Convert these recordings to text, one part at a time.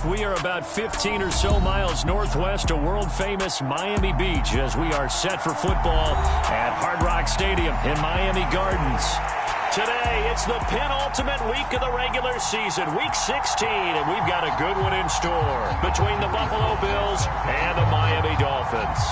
We are about 15 or so miles northwest of world-famous Miami Beach as we are set for football at Hard Rock Stadium in Miami Gardens. Today, it's the penultimate week of the regular season, Week 16, and we've got a good one in store between the Buffalo Bills and the Miami Dolphins.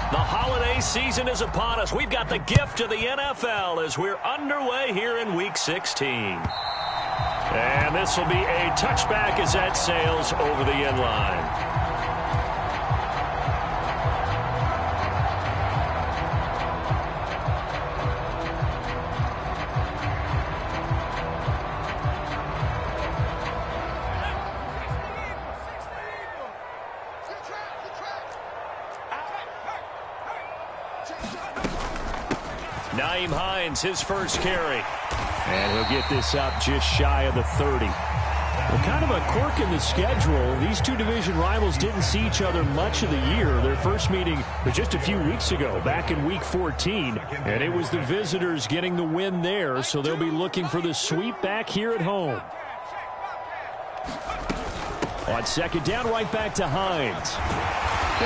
The holiday season is upon us. We've got the gift of the NFL as we're underway here in Week 16. And this will be a touchback as that sails over the end line. Nyheim Hines, his first carry. And he'll get this up just shy of the 30. Well, kind of a quirk in the schedule. These two division rivals didn't see each other much of the year. Their first meeting was just a few weeks ago, back in Week 14. And it was the visitors getting the win there, so they'll be looking for the sweep back here at home. On second down, right back to Hines.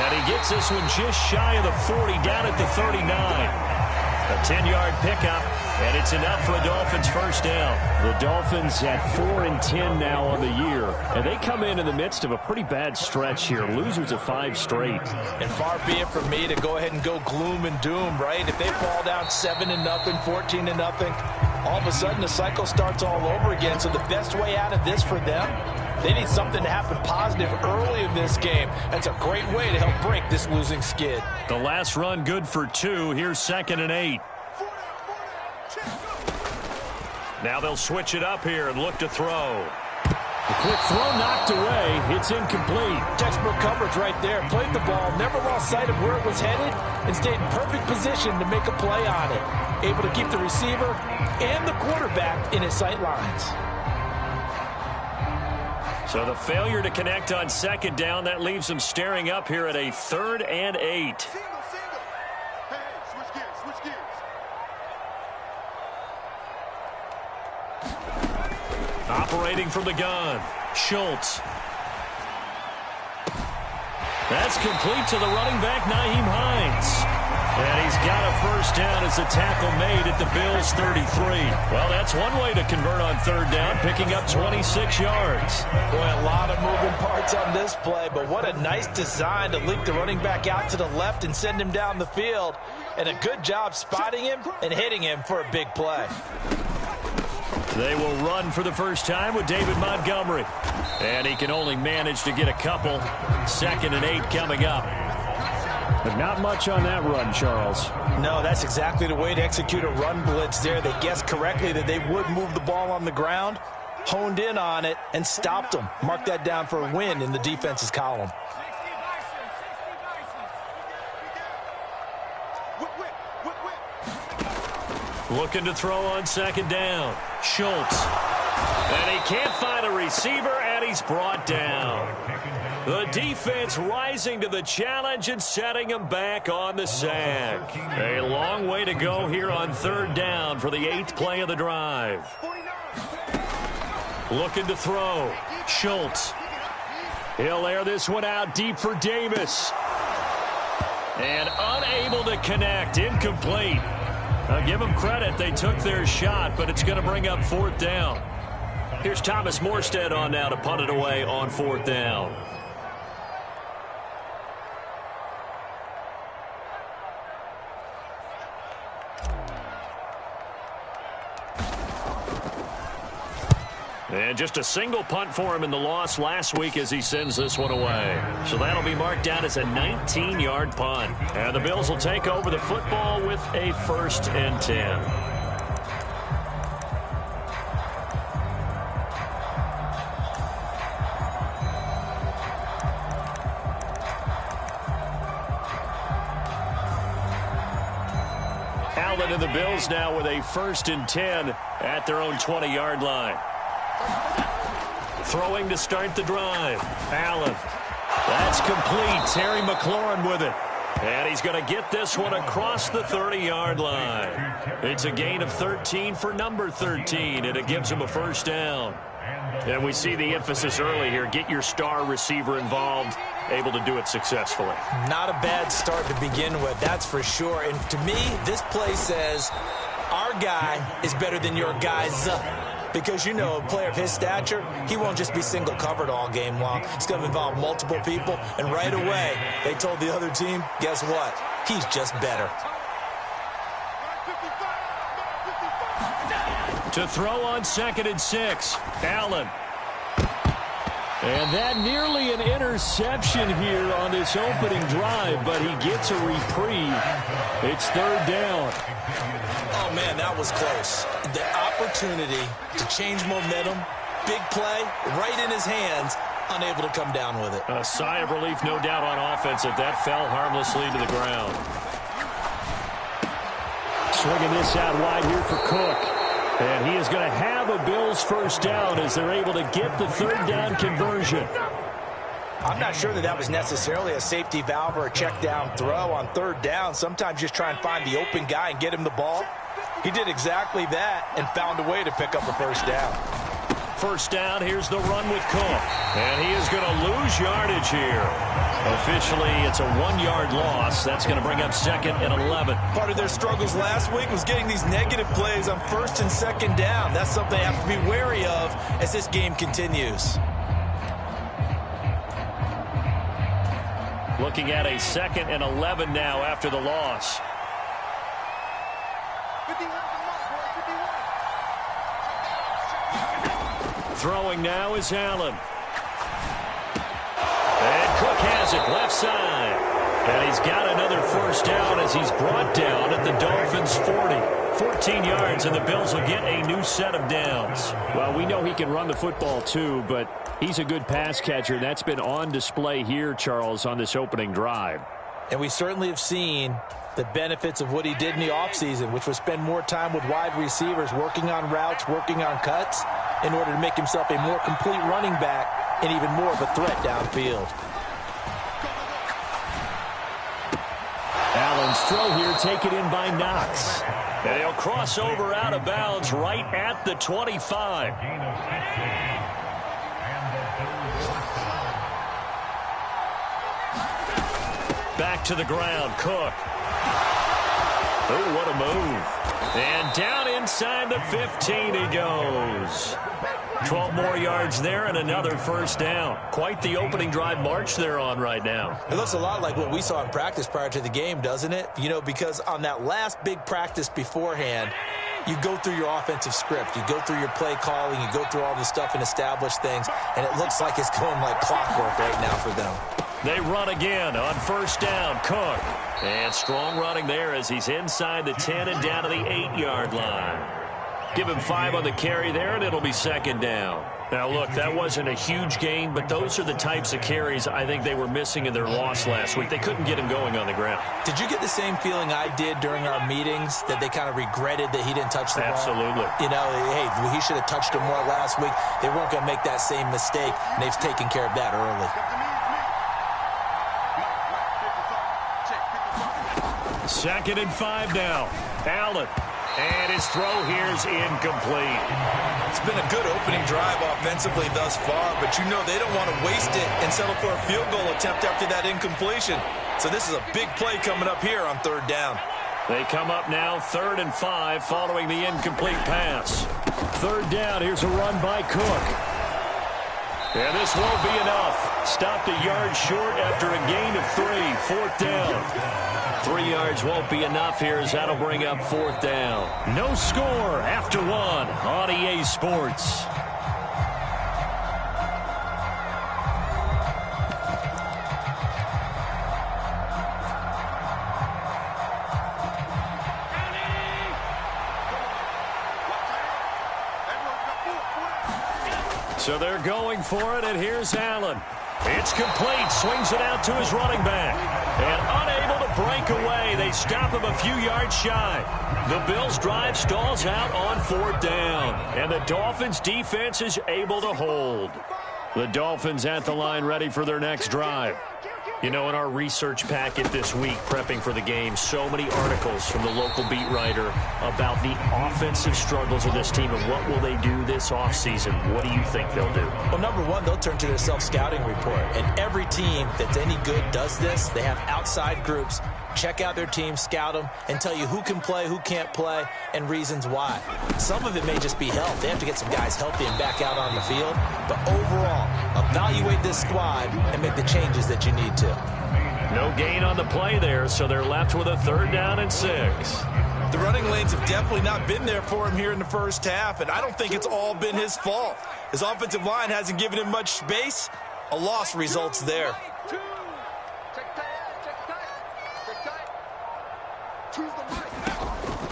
And he gets this one just shy of the 40, down at the 39. A 10-yard pickup, and it's enough for a Dolphins first down. The Dolphins at 4-10 now on the year, and they come in the midst of a pretty bad stretch here. Losers of 5 straight. And far be it from me to go ahead and go gloom and doom, right? If they fall down 7-0, 14-0, all of a sudden the cycle starts all over again. So the best way out of this for them, they need something to happen positive early in this game. That's a great way to help break this losing skid. The last run good for 2. Here's 2nd and 8. Now they'll switch it up here and look to throw. A quick throw knocked away. It's incomplete. Textbook coverage right there. Played the ball, never lost sight of where it was headed, and stayed in perfect position to make a play on it. Able to keep the receiver and the quarterback in his sight lines. So the failure to connect on second down, that leaves them staring up here at a 3rd and 8. Operating from the gun, Schultz. That's complete to the running back, Nyheim Hines. And he's got a first down as the tackle made at the Bills' 33. Well, that's one way to convert on 3rd down, picking up 26 yards. Boy, a lot of moving parts on this play, but what a nice design to leak the running back out to the left and send him down the field. And a good job spotting him and hitting him for a big play. They will run for the first time with David Montgomery. And he can only manage to get a couple. 2nd and 8 coming up. But not much on that run, Charles. No, that's exactly the way to execute a run blitz there. They guessed correctly that they would move the ball on the ground, honed in on it, and stopped them. Mark that down for a win in the defense's column. Looking to throw on 2nd down. Schultz. And he can't find a receiver, and he's brought down. The defense rising to the challenge and setting him back on the sack. A long way to go here on 3rd down for the 8th play of the drive. Looking to throw. Schultz. He'll air this one out deep for Davis. And unable to connect. Incomplete. I'll give them credit. They took their shot, but it's going to bring up 4th down. Here's Thomas Morstead on now to punt it away on 4th down. And just a single punt for him in the loss last week as he sends this one away. So that'll be marked down as a 19-yard punt. And the Bills will take over the football with a 1st and 10. Allen and the Bills now with a 1st and 10 at their own 20-yard line. Throwing to start the drive. Allen. That's complete. Terry McLaurin with it. And he's going to get this one across the 30-yard line. It's a gain of 13 for number 13, and it gives him a first down. And we see the emphasis early here. Get your star receiver involved, able to do it successfully. Not a bad start to begin with, that's for sure. And to me, this play says our guy is better than your guys. Because, you know, a player of his stature, he won't just be single covered all game long. It's going to involve multiple people. And right away, they told the other team, guess what? He's just better. To throw on 2nd and 6, Allen. And that nearly an interception here on this opening drive, but he gets a reprieve. It's 3rd down. Oh, man, that was close. The opportunity to change momentum, big play, right in his hands, unable to come down with it. A sigh of relief, no doubt, on offense if that fell harmlessly to the ground. Swinging this out wide here for Cook. And he is going to have a Bills first down as they're able to get the 3rd down conversion. I'm not sure that was necessarily a safety valve or a check down throw on 3rd down. Sometimes just try and find the open guy and get him the ball. He did exactly that and found a way to pick up a first down. First down, here's the run with Cook. And he is going to lose yardage here. Officially, it's a 1-yard loss. That's going to bring up 2nd and 11. Part of their struggles last week was getting these negative plays on 1st and 2nd down. That's something they have to be wary of as this game continues. Looking at a 2nd and 11 now after the loss. Throwing now is Allen. And Cook has it left side. And he's got another first down as he's brought down at the Dolphins' 40. 14 yards, and the Bills will get a new set of downs. Well, we know he can run the football too, but he's a good pass catcher. That's been on display here, Charles, on this opening drive. And we certainly have seen the benefits of what he did in the offseason, which was spend more time with wide receivers, working on routes, working on cuts, in order to make himself a more complete running back and even more of a threat downfield. Allen's throw here taken in by Knox. And he'll cross over out of bounds right at the 25. Back to the ground, Cook. Oh, what a move. And down inside the 15 he goes. 12 more yards there and another first down. Quite the opening drive march they're on right now. It looks a lot like what we saw in practice prior to the game, doesn't it? You know, because on that last big practice beforehand, you go through your offensive script. You go through your play calling. You go through all this stuff and establish things. And it looks like it's going like clockwork right now for them. They run again on first down. Cook. And strong running there as he's inside the 10 and down to the 8-yard line. Give him 5 on the carry there, and it'll be 2nd down. Now, look, that wasn't a huge gain, but those are the types of carries I think they were missing in their loss last week. They couldn't get him going on the ground. Did you get the same feeling I did during our meetings, that they kind of regretted that he didn't touch the ball? Absolutely. You know, hey, he should have touched it more last week. They weren't going to make that same mistake, and they've taken care of that early. 2nd and 5 now. Allen. And his throw here is incomplete. It's been a good opening drive offensively thus far, but you know they don't want to waste it and settle for a field goal attempt after that incompletion. So this is a big play coming up here on 3rd down. They come up now 3rd and 5 following the incomplete pass. 3rd down, here's a run by Cook. And this won't be enough. Stopped a yard short after a gain of 3. 4th down. 3 yards won't be enough here as that'll bring up 4th down. No score after 1 on EA Sports. So they're going for it, and here's Allen. It's complete. Swings it out to his running back. And unable to break away. They stop him a few yards shy. The Bills' drive stalls out on 4th down. And the Dolphins' defense is able to hold. The Dolphins at the line ready for their next drive. You know, in our research packet this week, prepping for the game, so many articles from the local beat writer about the offensive struggles of this team and what will they do this offseason. What do you think they'll do? Well, number one, they'll turn to their self-scouting report. And every team that's any good does this. They have outside groups. Check out their team, scout them, and tell you who can play, who can't play, and reasons why. Some of it may just be health. They have to get some guys healthy and back out on the field. But overall, evaluate this squad and make the changes that you need to. No gain on the play there, so they're left with a 3rd down and 6. The running lanes have definitely not been there for him here in the first half, and I don't think it's all been his fault. His offensive line hasn't given him much space. A loss results there.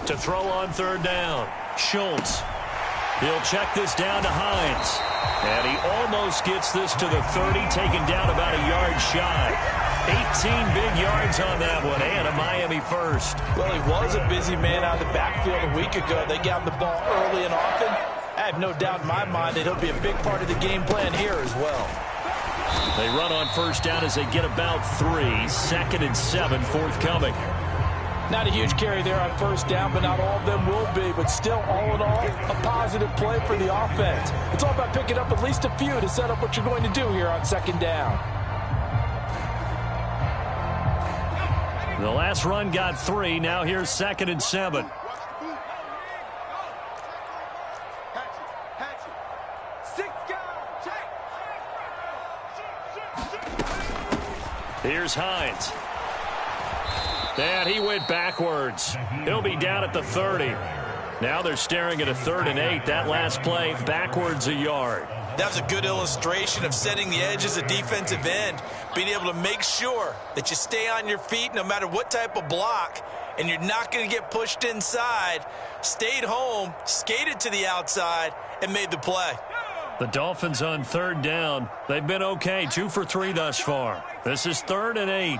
To throw on 3rd down, Schultz. He'll check this down to Hines. And he almost gets this to the 30, taken down about a yard shy. 18 big yards on that one, and a Miami first. Well, he was a busy man out of the backfield a week ago. They got him the ball early and often. I have no doubt in my mind that he'll be a big part of the game plan here as well. They run on 1st down as they get about 3. 2nd and 7 forthcoming. Not a huge carry there on 1st down, but not all of them will be. But still, all in all, a positive play for the offense. It's all about picking up at least a few to set up what you're going to do here on 2nd down. The last run got 3. Now here's 2nd and 7. Here's Hines. And he went backwards. He'll be down at the 30. Now they're staring at a 3rd and 8. That last play, backwards a yard. That was a good illustration of setting the edge as a defensive end, being able to make sure that you stay on your feet no matter what type of block, and you're not going to get pushed inside. Stayed home, skated to the outside, and made the play. The Dolphins on 3rd down. They've been okay, 2 for 3 thus far. This is 3rd and 8.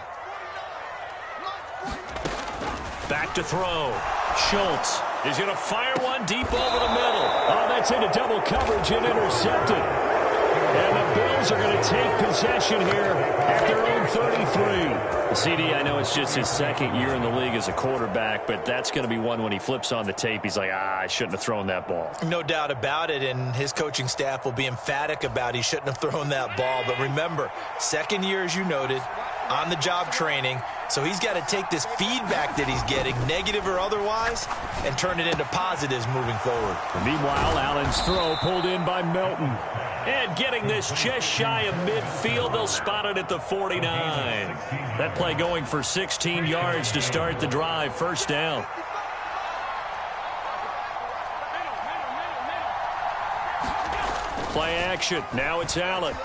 Back to throw. Schultz is going to fire one deep over the middle. Oh, that's into double coverage and intercepted. And the Bills are going to take possession here at their own 33. CD, I know it's just his 2nd year in the league as a quarterback, but that's going to be one when he flips on the tape. He's like, I shouldn't have thrown that ball. No doubt about it, and his coaching staff will be emphatic about he shouldn't have thrown that ball. But remember, 2nd year, as you noted, on-the-job training. So he's got to take this feedback that he's getting, negative or otherwise, and turn it into positives moving forward. Meanwhile, Allen's throw pulled in by Melton. And getting this just shy of midfield, they'll spot it at the 49. That play going for 16 yards to start the drive. 1st down. Play action. Now it's Allen.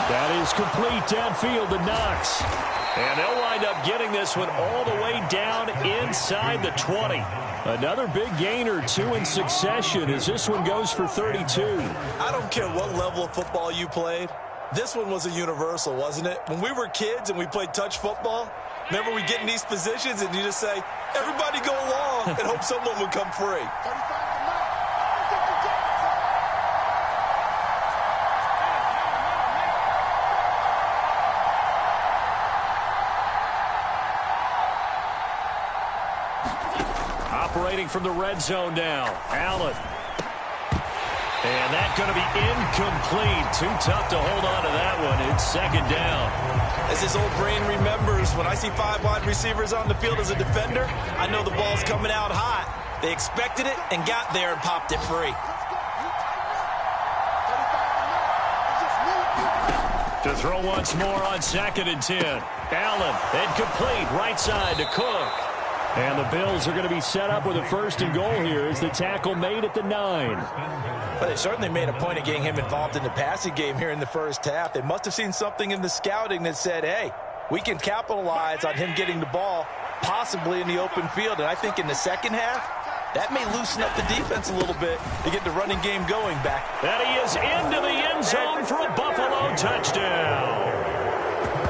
That is complete downfield to Knox. And they'll wind up getting this one all the way down inside the 20. Another big gain or 2 in succession as this one goes for 32. I don't care what level of football you played. This one was a universal, wasn't it? When we were kids and we played touch football, remember we get in these positions and you just say, everybody go along and hope someone would come free. Operating from the red zone now. Allen. And that's going to be incomplete. Too tough to hold on to that one. It's 2nd down. As his old brain remembers, when I see 5 wide receivers on the field as a defender, I know the ball's coming out hot. They expected it and got there and popped it free. To throw once more on 2nd and 10. Allen, incomplete, right side to Cook. And the Bills are going to be set up with a 1st and goal here as the tackle made at the 9. But they certainly made a point of getting him involved in the passing game here in the first half. They must have seen something in the scouting that said, hey, we can capitalize on him getting the ball possibly in the open field. And I think in the second half, that may loosen up the defense a little bit to get the running game going back. And he is into the end zone for a Buffalo touchdown.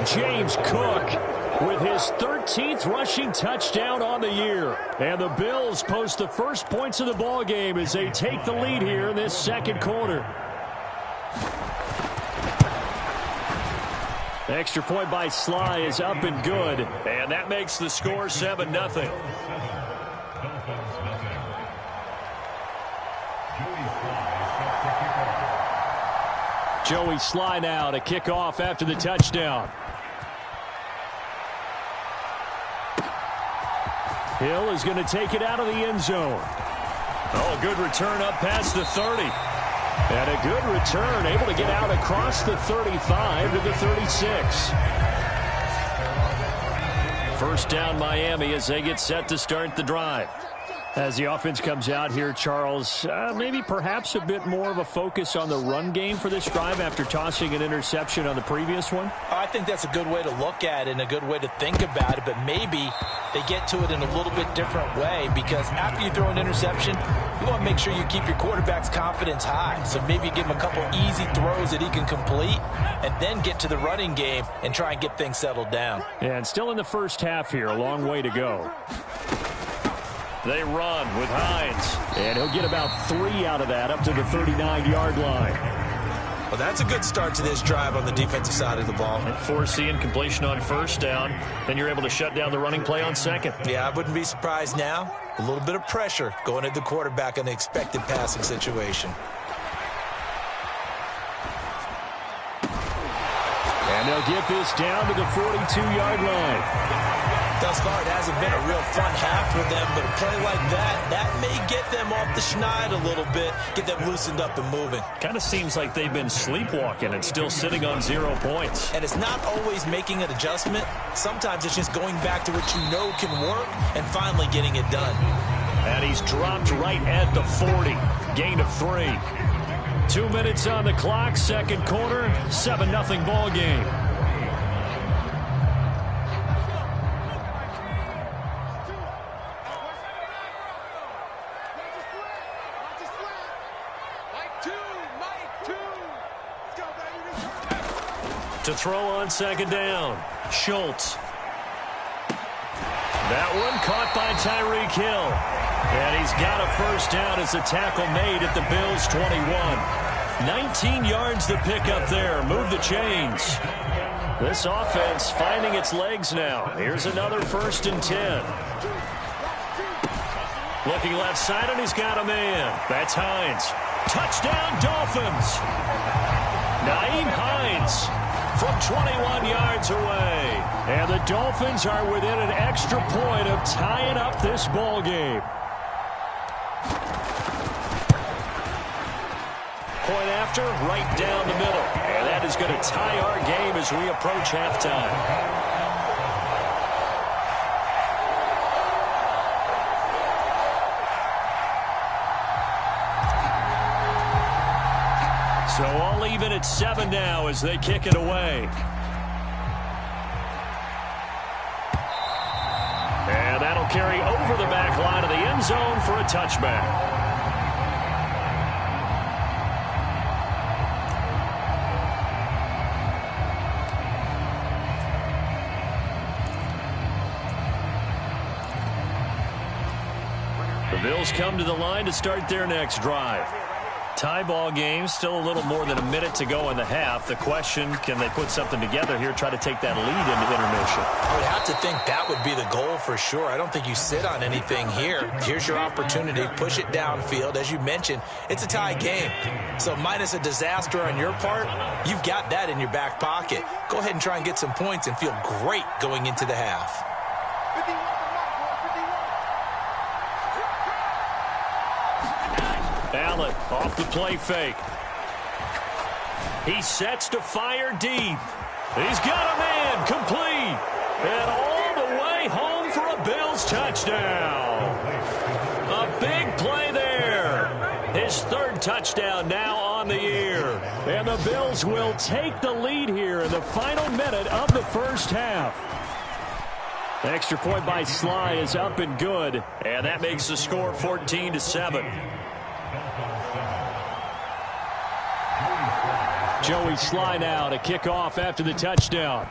James Cook with his 13th rushing touchdown on the year. And the Bills post the first points of the ball game as they take the lead here in this 2nd quarter. The extra point by Sly is up and good, and that makes the score 7-0. Joey Sly now to kick off after the touchdown. Hill is going to take it out of the end zone. Oh, good return up past the 30. And a good return, able to get out across the 35 to the 36. First down Miami as they get set to start the drive. As the offense comes out here, Charles, maybe perhaps a bit more of a focus on the run game for this drive after tossing an interception on the previous one? I think that's a good way to look at it and a good way to think about it, but maybe they get to it in a little bit different way, because after you throw an interception, you want to make sure you keep your quarterback's confidence high. So maybe give him a couple easy throws that he can complete and then get to the running game and try and get things settled down. And still in the first half here, a long way to go. They run with Hines, and he'll get about 3 out of that up to the 39-yard line. Well, that's a good start to this drive on the defensive side of the ball. Forcing completion on first down, then you're able to shut down the running play on second. Yeah, I wouldn't be surprised now. A little bit of pressure going at the quarterback in the expected passing situation. And they'll get this down to the 42-yard line. Thus far, it hasn't been a real fun half for them, but a play like that may get them off the schneid a little bit, get them loosened up and moving. Kind of seems like they've been sleepwalking and still sitting on 0 points. And it's not always making an adjustment. Sometimes it's just going back to what you know can work and finally getting it done. And he's dropped right at the 40. Gain of 3. 2 minutes on the clock, second quarter, 7-0 ball game. To throw on second down, Schultz. That one caught by Tyreek Hill. And he's got a first down as a tackle made at the Bills' 21. 19 yards the pickup there. Move the chains. This offense finding its legs now. Here's another 1st and 10. Looking left side, and he's got a man. That's Hines. Touchdown, Dolphins. Nyheim Hines from 21 yards away. And the Dolphins are within an extra point of tying up this ball game. Point after, right down the middle. And that is going to tie our game as we approach halftime. So all even at 7 now as they kick it away. And that'll carry over the back line of the end zone for a touchback. The Bills come to the line to start their next drive. Tie ball game, still a little more than a minute to go in the half. The question, can they put something together here, try to take that lead into intermission? I would have to think that would be the goal for sure. I don't think you sit on anything here. Here's your opportunity. Push it downfield. As you mentioned, it's a tie game. So minus a disaster on your part, you've got that in your back pocket. Go ahead and try and get some points and feel great going into the half. Allen off the play fake. He sets to fire deep. He's got a man complete. And all the way home for a Bills touchdown. A big play there. His 3rd touchdown now on the year. And the Bills will take the lead here in the final minute of the first half. The extra point by Sly is up and good. And that makes the score 14-7. Joey Sly now to kick off after the touchdown.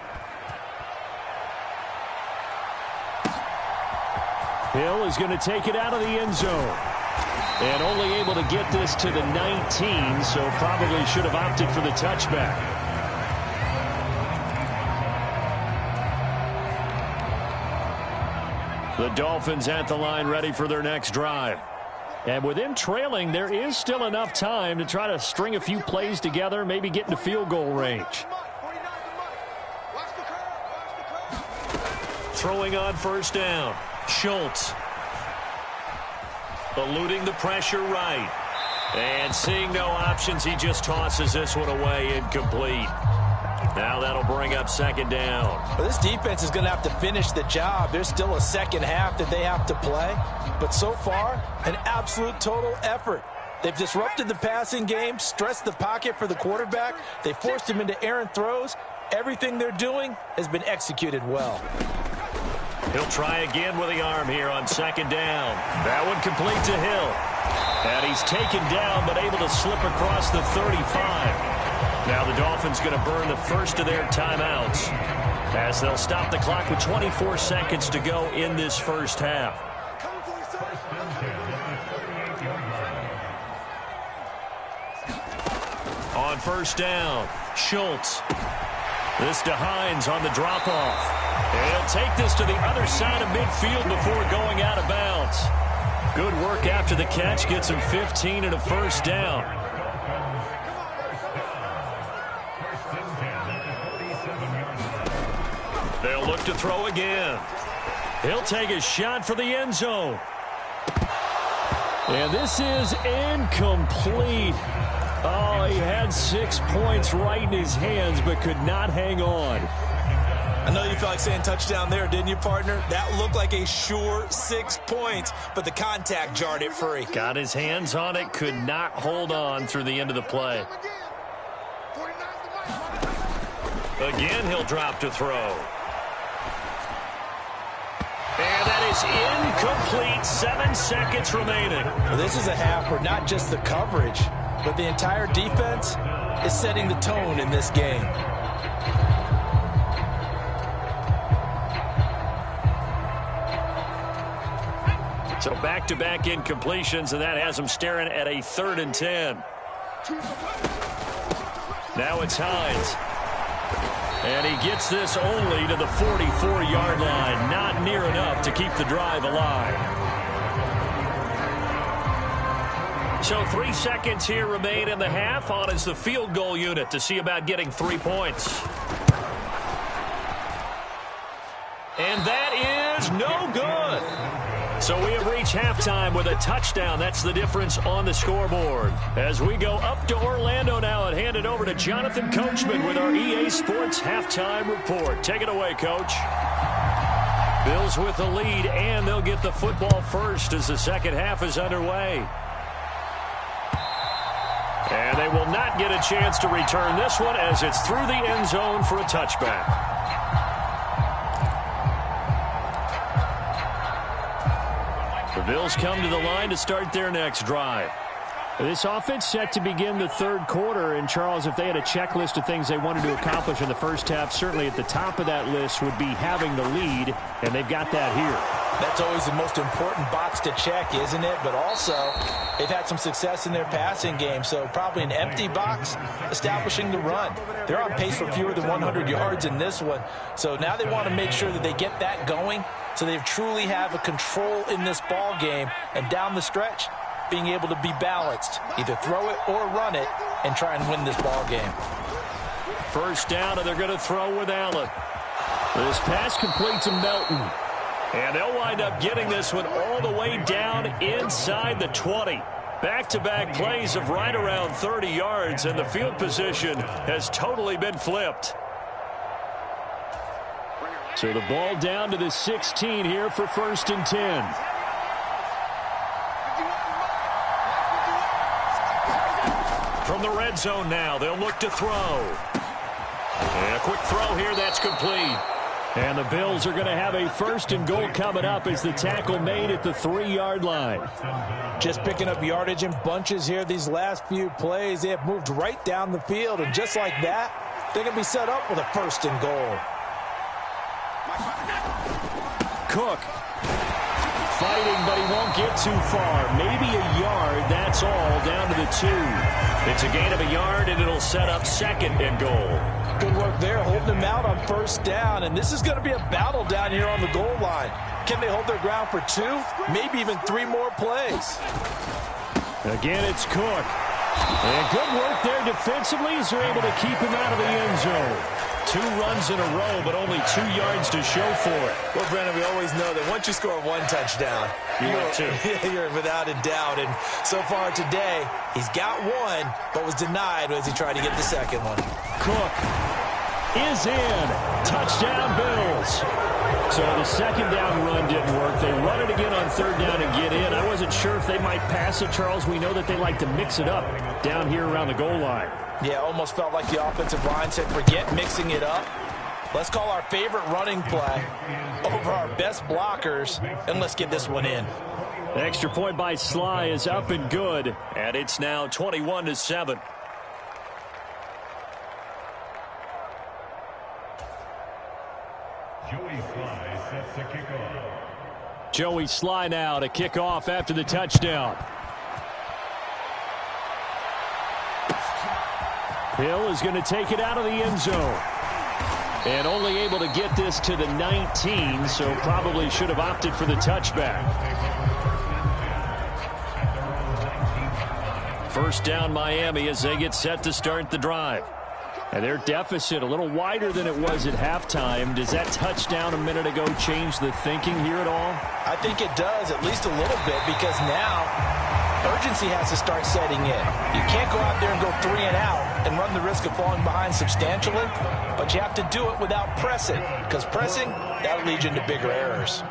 Hill is going to take it out of the end zone. And only able to get this to the 19, so probably should have opted for the touchback. The Dolphins at the line ready for their next drive. And with them trailing, there is still enough time to try to string a few plays together, maybe get into field goal range. Throwing on first down. Schultz. Eluding the pressure right. And seeing no options, he just tosses this one away, incomplete. Now that'll bring up second down. Well, this defense is going to have to finish the job. There's still a second half that they have to play. But so far, an absolute total effort. They've disrupted the passing game, stressed the pocket for the quarterback. They forced him into errant throws. Everything they're doing has been executed well. He'll try again with the arm here on second down. That one complete to Hill. And he's taken down but able to slip across the 35. Now the Dolphins going to burn the first of their timeouts as they'll stop the clock with 24 seconds to go in this first half. On first down, Schultz. This to Hines on the drop-off. And he'll take this to the other side of midfield before going out of bounds. Good work after the catch. Gets him 15 and a first down. They'll look to throw again. He'll take a shot for the end zone. And this is incomplete. Oh, he had 6 points right in his hands, but could not hang on. I know you felt like saying touchdown there, didn't you, partner? That looked like a sure 6 points, but the contact jarred it free. Got his hands on it, could not hold on through the end of the play. Again, he'll drop to throw. And that is incomplete. 7 seconds remaining. Well, this is a half where not just the coverage, but the entire defense is setting the tone in this game. So back-to-back incompletions, and that has them staring at a 3rd and 10. Now it's Hines. And he gets this only to the 44-yard line. Not near enough to keep the drive alive. So 3 seconds here remain in the half. On is the field goal unit to see about getting 3 points. And that is no good. So we have reached halftime with a touchdown. That's the difference on the scoreboard. As we go up to Orlando now and hand it over to Jonathan Coachman with our EA Sports Halftime Report. Take it away, Coach. Bills with the lead, and they'll get the football first as the second half is underway. And they will not get a chance to return this one as it's through the end zone for a touchback. The Bills come to the line to start their next drive. This offense set to begin the third quarter. And, Charles, if they had a checklist of things they wanted to accomplish in the first half, certainly at the top of that list would be having the lead, and they've got that here. That's always the most important box to check, isn't it? But also, they've had some success in their passing game, so probably an empty box establishing the run. They're on pace for fewer than 100 yards in this one, so now they want to make sure that they get that going so they truly have a control in this ball game, and down the stretch, being able to be balanced, either throw it or run it, and try and win this ball game. First down, and they're going to throw with Allen. This pass complete to Melton. And they'll wind up getting this one all the way down inside the 20. Back-to-back plays of right around 30 yards, and the field position has totally been flipped. So the ball down to the 16 here for 1st and 10. From the red zone now, they'll look to throw. And a quick throw here, that's complete. And the Bills are going to have a 1st and goal coming up as the tackle made at the 3-yard line. Just picking up yardage in bunches here these last few plays. They have moved right down the field, and just like that, they're going to be set up with a 1st and goal. Cook fighting, but he won't get too far. Maybe a yard, that's all, down to the 2. It's a gain of a yard, and it'll set up 2nd and goal. Good work there, holding him out on 1st down, and this is going to be a battle down here on the goal line. Can they hold their ground for 2, maybe even 3 more plays? Again, it's Cook. And good work there defensively as they're able to keep him out of the end zone. 2 runs in a row, but only 2 yards to show for it. Well, Brandon, we always know that once you score 1 touchdown, you're without a doubt. And so far today, he's got 1, but was denied as he tried to get the second one. Cook is in. Touchdown, Bills. So the second down run didn't work. They run it again on third down and get in. I wasn't sure if they might pass it, Charles. We know that they like to mix it up down here around the goal line. Yeah, almost felt like the offensive line said, forget mixing it up. Let's call our favorite running play over our best blockers, and let's get this one in. The extra point by Sly is up and good, and it's now 21-7. Joey Sly sets the kickoff. Joey Sly now to kick off after the touchdown. Hill is going to take it out of the end zone. And only able to get this to the 19, so probably should have opted for the touchback. First down Miami as they get set to start the drive. And their deficit a little wider than it was at halftime. Does that touchdown a minute ago change the thinking here at all? I think it does, at least a little bit, because now urgency has to start setting in. You can't go out there and go 3 and out and run the risk of falling behind substantially, but you have to do it without pressing, because pressing, that'll lead you into bigger errors.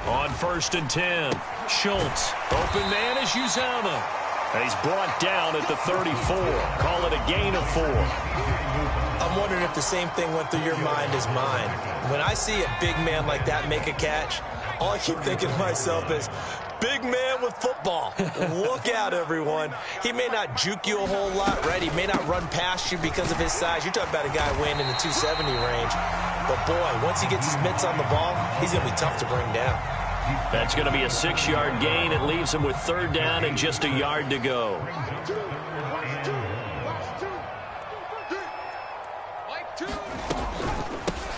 On 1st and 10, Schultz. Open man is Uzomah. And he's brought down at the 34. Call it a gain of 4. I'm wondering if the same thing went through your mind as mine. When I see a big man like that make a catch, all I keep thinking to myself is, big man with football. Look out, everyone. He may not juke you a whole lot, right? He may not run past you because of his size. You're talking about a guy weighing in the 270 range. But, boy, once he gets his mitts on the ball, he's going to be tough to bring down. That's going to be a 6-yard gain. It leaves him with third down and just a yard to go.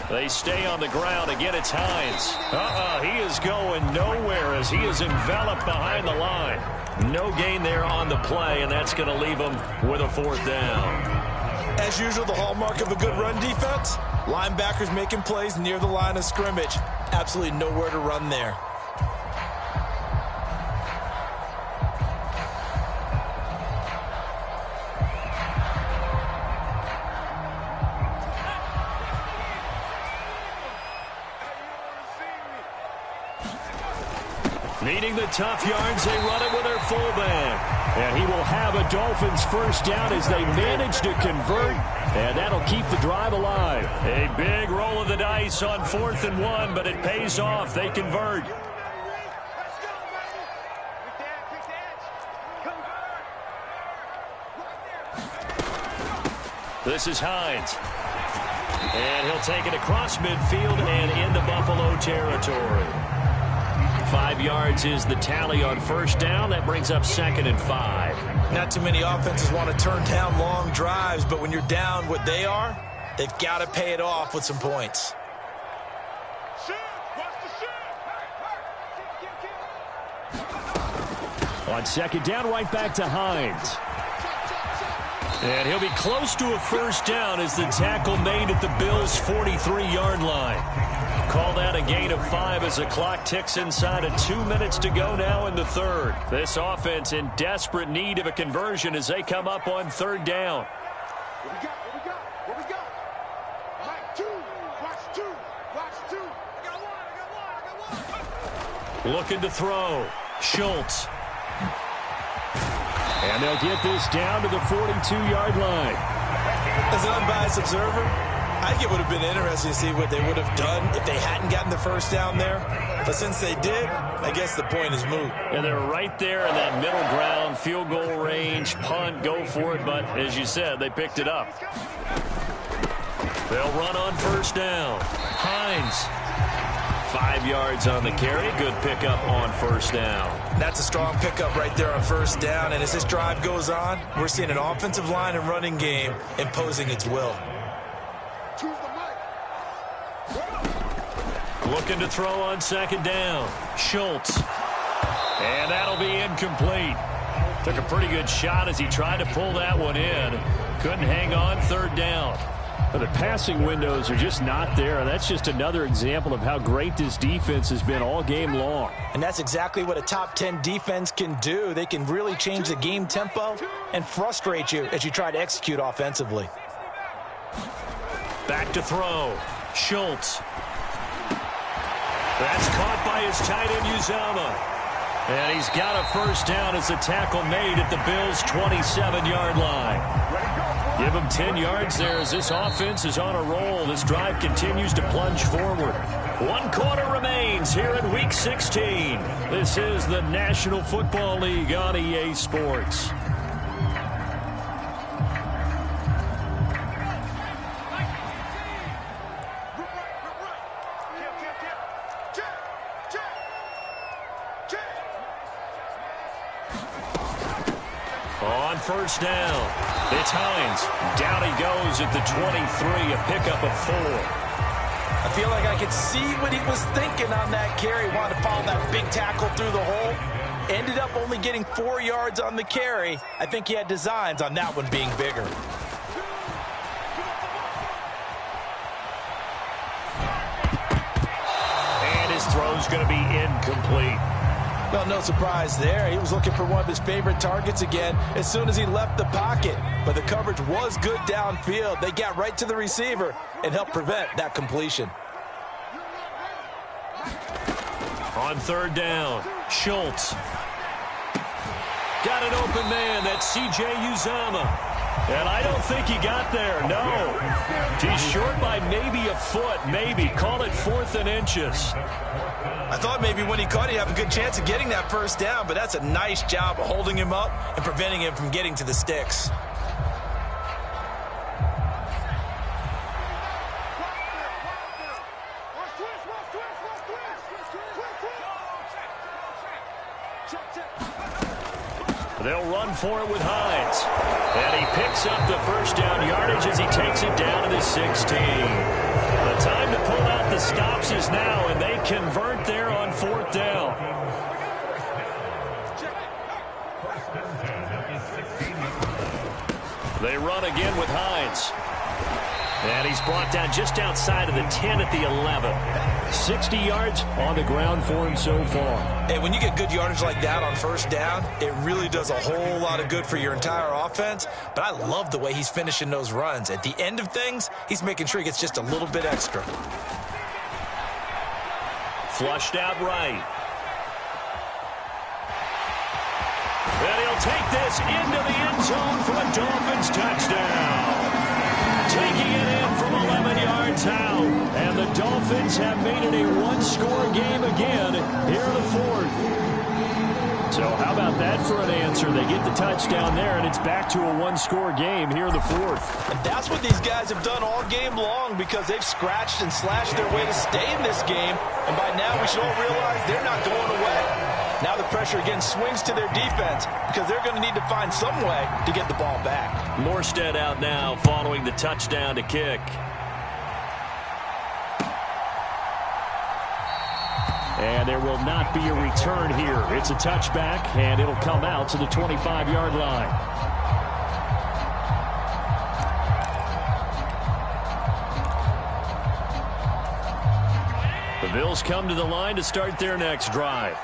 They stay on the ground. Again, it's Hines. He is going nowhere as he is enveloped behind the line. No gain there on the play, and that's going to leave him with a 4th down. As usual, the hallmark of a good run defense, linebackers making plays near the line of scrimmage. Absolutely nowhere to run there. Needing the tough yards, they run it with their fullback. And he will have a Dolphins first down as they manage to convert. And that'll keep the drive alive. A big roll of the dice on 4th and 1, but it pays off. They convert. This is Hines. And he'll take it across midfield and into Buffalo territory. 5 yards is the tally on first down. That brings up 2nd and 5. Not too many offenses want to turn down long drives, but when you're down what they are, they've got to pay it off with some points. On 2nd down, right back to Hines. And he'll be close to a first down as the tackle made at the Bills' 43-yard line. Call that a gain of 5 as the clock ticks inside of 2 minutes to go now in the third. This offense in desperate need of a conversion as they come up on 3rd down. What we got? Mike 2, watch 2, watch 2. I got one. Looking to throw. Schultz. And they'll get this down to the 42-yard line. As an unbiased observer, I think it would have been interesting to see what they would have done if they hadn't gotten the first down there. But since they did, I guess the point is moot. And they're right there in that middle ground, field goal range, punt, go for it. But as you said, they picked it up. They'll run on first down. Hines 5 yards on the carry. Good pickup on first down. That's a strong pickup right there on first down. And as this drive goes on, we're seeing an offensive line and running game imposing its will. Looking to throw on second down. Schultz. And that'll be incomplete. Took a pretty good shot as he tried to pull that one in. Couldn't hang on third down. But the passing windows are just not there. That's just another example of how great this defense has been all game long. And that's exactly what a top 10 defense can do. They can really change the game tempo and frustrate you as you try to execute offensively. Back to throw. Schultz. That's caught by his tight end, Uzomah. And he's got a first down as a tackle made at the Bills' 27-yard line. Give him 10 yards there as this offense is on a roll. This drive continues to plunge forward. 1 quarter remains here in Week 16. This is the National Football League on EA Sports. On first down, it's Hines. Down he goes at the 23, a pickup of 4. I feel like I could see what he was thinking on that carry. Wanted to follow that big tackle through the hole. Ended up only getting 4 yards on the carry. I think he had designs on that one being bigger. And his throw's going to be incomplete. Well, no surprise there. He was looking for one of his favorite targets again as soon as he left the pocket. But the coverage was good downfield. They got right to the receiver and helped prevent that completion. On third down, Schultz. Got an open man. That's C.J. Uzomah. And I don't think he got there, no. He's short by maybe a foot, maybe. Call it 4th and inches. I thought maybe when he caught it, he'd have a good chance of getting that first down, but that's a nice job of holding him up and preventing him from getting to the sticks. They'll run for it with Hines. And he picks up the first down yardage as he takes it down to the 16. The time to pull out the stops is now, and they convert there on 4th down. They run again with Hines. And he's brought down just outside of the 10 at the 11. 60 yards on the ground for him so far. And when you get good yardage like that on first down, it really does a whole lot of good for your entire offense. But I love the way he's finishing those runs. At the end of things, he's making sure he gets just a little bit extra. Flushed out right. And he'll take this into the end zone for a Dolphins touchdown. Taking it in from 11 yards out. And the Dolphins have made it a one-score game again here in the 4th. So how about that for an answer? They get the touchdown there, and it's back to a one-score game here in the 4th. And that's what these guys have done all game long because they've scratched and slashed their way to stay in this game. And by now we should all realize they're not going away. Now the pressure again swings to their defense because they're going to need to find some way to get the ball back. Morstead out now following the touchdown to kick. And there will not be a return here. It's a touchback, and it'll come out to the 25-yard line. The Bills come to the line to start their next drive.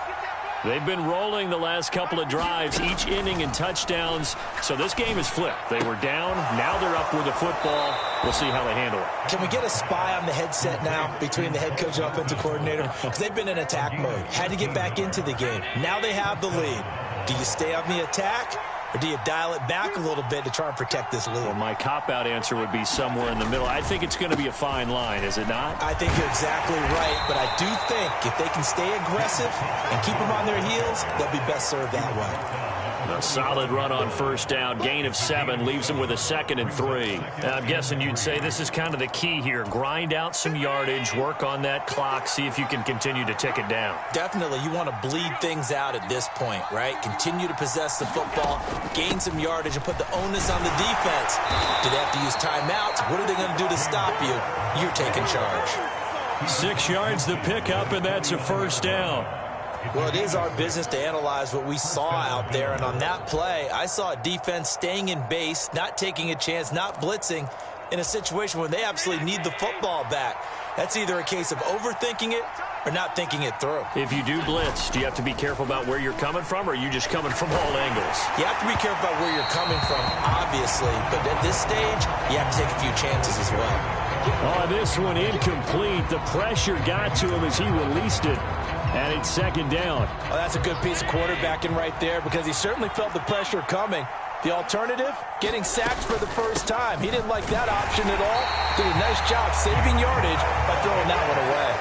They've been rolling the last couple of drives, each inning in touchdowns. So this game is flipped. They were down. Now they're up with the football. We'll see how they handle it. Can we get a spy on the headset now between the head coach and offensive coordinator? Because they've been in attack mode. Had to get back into the game. Now they have the lead. Do you stay on the attack Or do you dial it back a little bit to try and protect this lead? Well, my cop-out answer would be somewhere in the middle. I think it's going to be a fine line, is it not? I think you're exactly right, but I do think if they can stay aggressive and keep them on their heels, they'll be best served that way. A solid run on first down. Gain of 7 leaves them with a 2nd and 3. I'm guessing you'd say this is kind of the key here. Grind out some yardage, work on that clock, see if you can continue to tick it down. Definitely. You want to bleed things out at this point, right? Continue to possess the football, gain some yardage, and put the onus on the defense. Do they have to use timeouts? What are they going to do to stop you? You're taking charge. 6 yards the pickup, and that's a first down. Well, it is our business to analyze what we saw out there, and on that play, I saw a defense staying in base, not taking a chance, not blitzing in a situation where they absolutely need the football back. That's either a case of overthinking it or not thinking it through. If you do blitz, do you have to be careful about where you're coming from, or are you just coming from all angles? You have to be careful about where you're coming from, obviously, but at this stage, you have to take a few chances as well. Oh, this one incomplete. The pressure got to him as he released it. And it's 2nd down. Well, that's a good piece of quarterbacking right there because he certainly felt the pressure coming. The alternative, getting sacked for the first time. He didn't like that option at all. Did a nice job saving yardage by throwing that one away.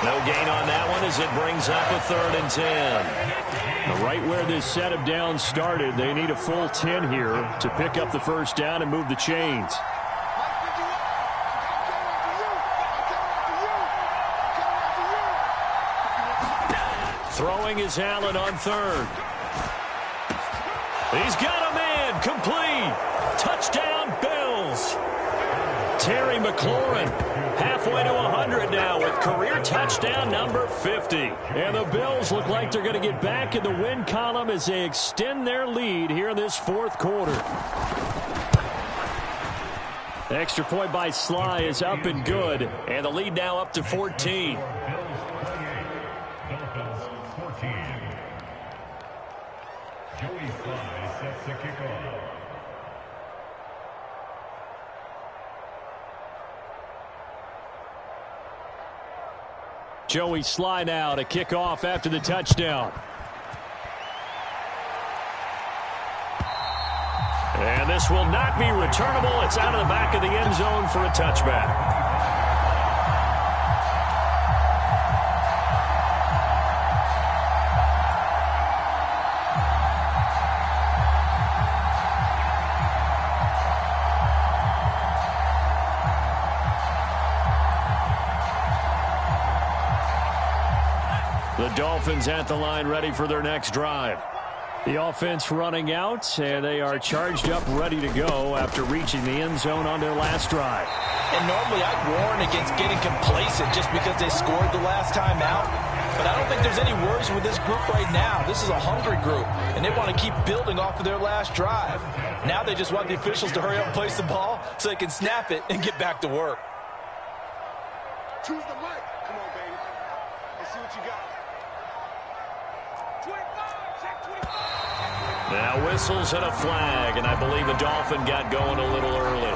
No gain on that one as it brings up a 3rd and 10. Right where this set of downs started, they need a full 10 here to pick up the first down and move the chains. Throwing is Allen on 3rd. He's got a man. Complete. Touchdown, Bills. Terry McLaurin halfway to 100 now with career touchdown number 50. And the Bills look like they're going to get back in the win column as they extend their lead here in this 4th quarter. Extra point by Sly is up and good. And the lead now up to 14. Joey Sly sets the kickoff. Joey Sly now to kick off after the touchdown. And this will not be returnable. It's out of the back of the end zone for a touchback. The Dolphins at the line ready for their next drive. The offense running out, and they are charged up, ready to go after reaching the end zone on their last drive. And normally I'd warn against getting complacent just because they scored the last time out. But I don't think there's any worries with this group right now. This is a hungry group, and they want to keep building off of their last drive. Now they just want the officials to hurry up and place the ball so they can snap it and get back to work. Choose the mic. Come on, baby. Let's see what you got. 25, check 25. Now whistles and a flag, and I believe a Dolphin got going a little early.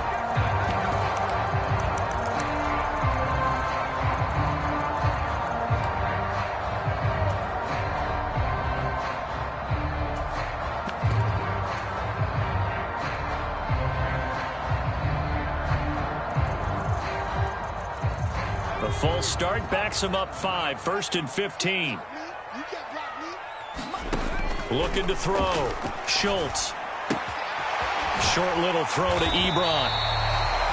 The full start backs him up 5, 1st and 15. Looking to throw. Schultz. Short little throw to Ebron.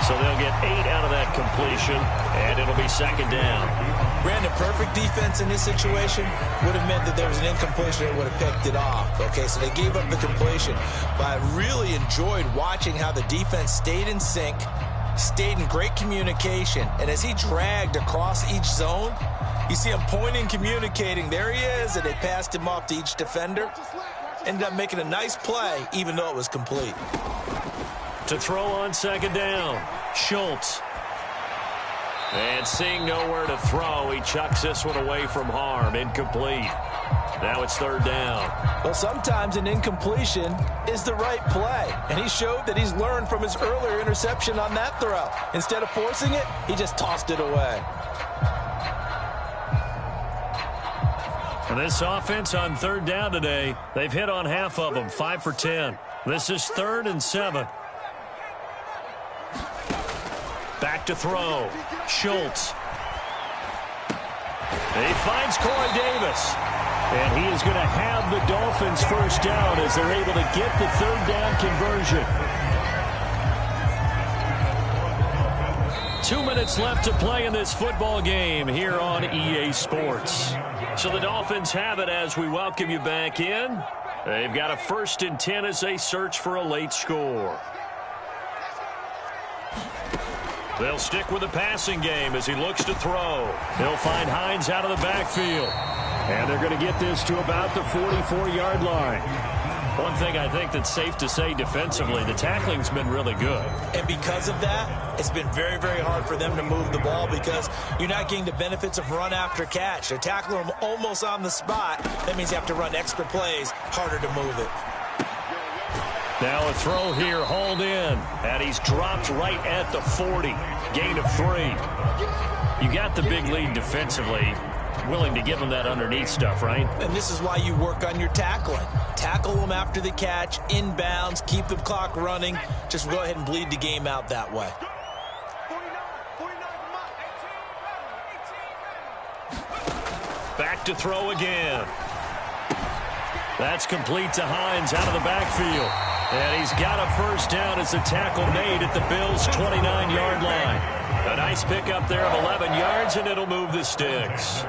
So they'll get 8 out of that completion, and it'll be 2nd down. Brandon, perfect defense in this situation would have meant that there was an incompletion that would have picked it off. Okay, so they gave up the completion. But I really enjoyed watching how the defense stayed in sync, stayed in great communication, and as he dragged across each zone, you see him pointing, communicating. There he is, and they passed him off to each defender. Ended up making a nice play, even though it was complete. To throw on 2nd down, Schultz. And seeing nowhere to throw, he chucks this one away from harm. Incomplete. Now it's 3rd down. Well, sometimes an incompletion is the right play. And he showed that he's learned from his earlier interception on that throw. Instead of forcing it, he just tossed it away. And this offense on 3rd down today, they've hit on half of them, 5 for 10. This is 3rd and 7. Back to throw. Schultz. He finds Corey Davis. And he is going to have the Dolphins first down as they're able to get the 3rd down conversion. 2 minutes left to play in this football game here on EA Sports. So the Dolphins have it as we welcome you back in. They've got a 1st and 10 as they search for a late score. They'll stick with the passing game as he looks to throw. He'll find Hines out of the backfield. And they're going to get this to about the 44-yard line. One thing I think that's safe to say defensively, the tackling's been really good. And because of that, it's been very, very hard for them to move the ball because you're not getting the benefits of run after catch. They're tackling them almost on the spot. That means you have to run extra plays, harder to move it. Now a throw here, hauled in. And he's dropped right at the 40. Gain of 3. You got the big lead defensively. Willing to give them that underneath stuff, right? And this is why you work on your tackling. Tackle them after the catch, inbounds, keep the clock running. Just go ahead and bleed the game out that way. Back to throw again. That's complete to Hines out of the backfield. And he's got a first down as the tackle made at the Bills' 29-yard line. A nice pickup there of 11 yards, and it'll move the sticks.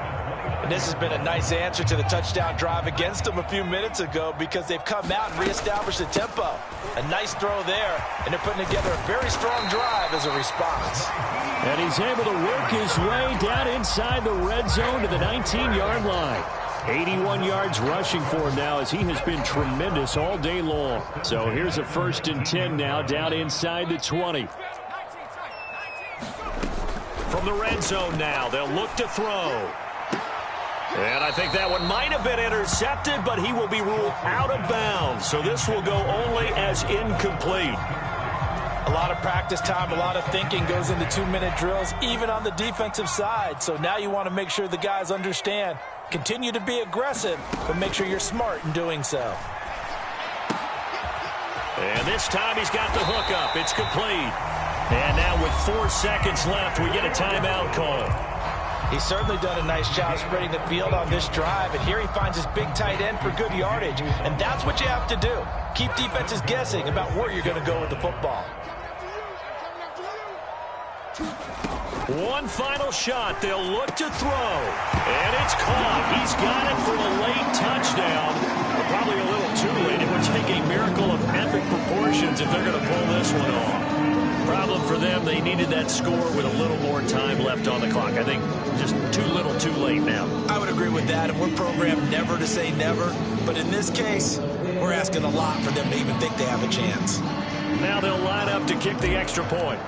And this has been a nice answer to the touchdown drive against them a few minutes ago because they've come out and reestablished the tempo. A nice throw there, and they're putting together a very strong drive as a response. And he's able to work his way down inside the red zone to the 19-yard line. 81 yards rushing for him now as he has been tremendous all day long. So here's a 1st and 10 now down inside the 20. From the red zone now, they'll look to throw. And I think that one might have been intercepted, but he will be ruled out of bounds. So this will go only as incomplete. A lot of practice time, a lot of thinking goes into 2-minute drills, even on the defensive side. So now you want to make sure the guys understand. Continue to be aggressive, but make sure you're smart in doing so. And this time he's got the hook up. It's complete. And now with 4 seconds left, we get a timeout call. He's certainly done a nice job spreading the field on this drive, and here he finds his big tight end for good yardage. And that's what you have to do. Keep defenses guessing about where you're going to go with the football. One final shot. They'll look to throw. And it's caught. He's got it for a late touchdown. But probably a little too late. It would take a miracle of epic proportions if they're going to pull this one off. Problem for them, they needed that score with a little more time left on the clock. I think just too little too late now. I would agree with that, and we're programmed never to say never. But in this case, we're asking a lot for them to even think they have a chance. Now they'll line up to kick the extra point.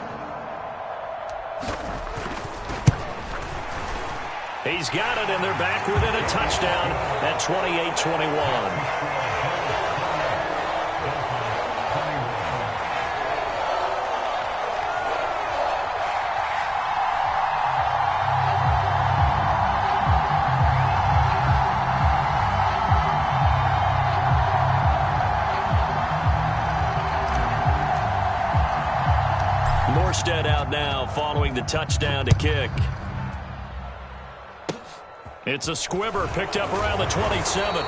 He's got it, and they're back within a touchdown at 28-21. Morstead out now following the touchdown to kick. It's a squibber picked up around the 27.